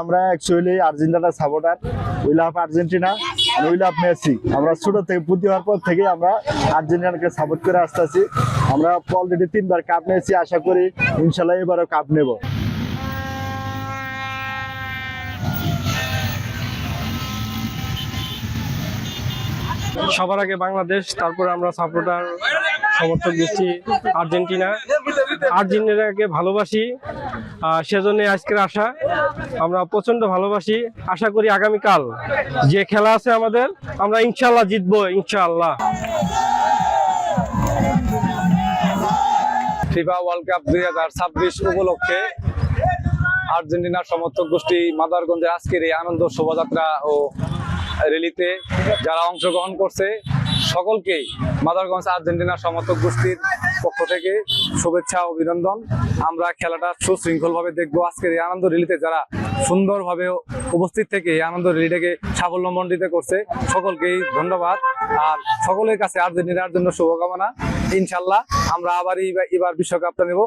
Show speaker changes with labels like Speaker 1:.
Speaker 1: আমরা অ্যাকচুয়ালি আর্জেন্টিনার supporter. We love Argentina, we love Messi. আমরা ছোট থেকে বুদ্ধি হওয়ার পর থেকে আমরা আর্জেন্টিনাকে সাপোর্ট করে আসতেছি। আমরা অলরেডি 3বার কাপ নিয়েছি, আশা করি ইনশাল্লাহ এবারও কাপ নেব।
Speaker 2: সবার আগে বাংলাদেশ, তারপরে আমরা সাপোর্টার সমর্থক দিচ্ছি আর্জেন্টিনা। আর্জেন্টিনাকে ভালোবাসি, সেজন্য আজকের আশা। আমরা প্রচন্ড ভালোবাসি। আশা করি আগামীকাল যে খেলা আছে আমাদের, আমরা ইনশাল্লাহ জিতবো, ইনশাল্লাহ।
Speaker 3: ফিফা ওয়ার্ল্ড কাপ 2026 উপলক্ষে আর্জেন্টিনার সমর্থক গোষ্ঠী মাদারগঞ্জের আজকের এই আনন্দ শোভাযাত্রা ও র্যালিতে যারা অংশগ্রহণ করছে সকলকেই মাদারগঞ্জ আর্জেন্টিনার সমর্থক গোষ্ঠীর পক্ষ থেকে শুভেচ্ছা ও অভিনন্দন। আমরা খেলাটা সুশৃঙ্খলভাবে দেখবো। আজকের এই আনন্দ র্যালিতে যারা সুন্দরভাবে উপস্থিত থেকে এই আনন্দ র্যালিটাকে সাফল্যমণ্ডিত করছে সকলকেই ধন্যবাদ। আর সকলের কাছে আর্জেন্টিনার জন্য শুভকামনা। ইনশাল্লাহ আমরা আবার এবার বিশ্বকাপটা নেব।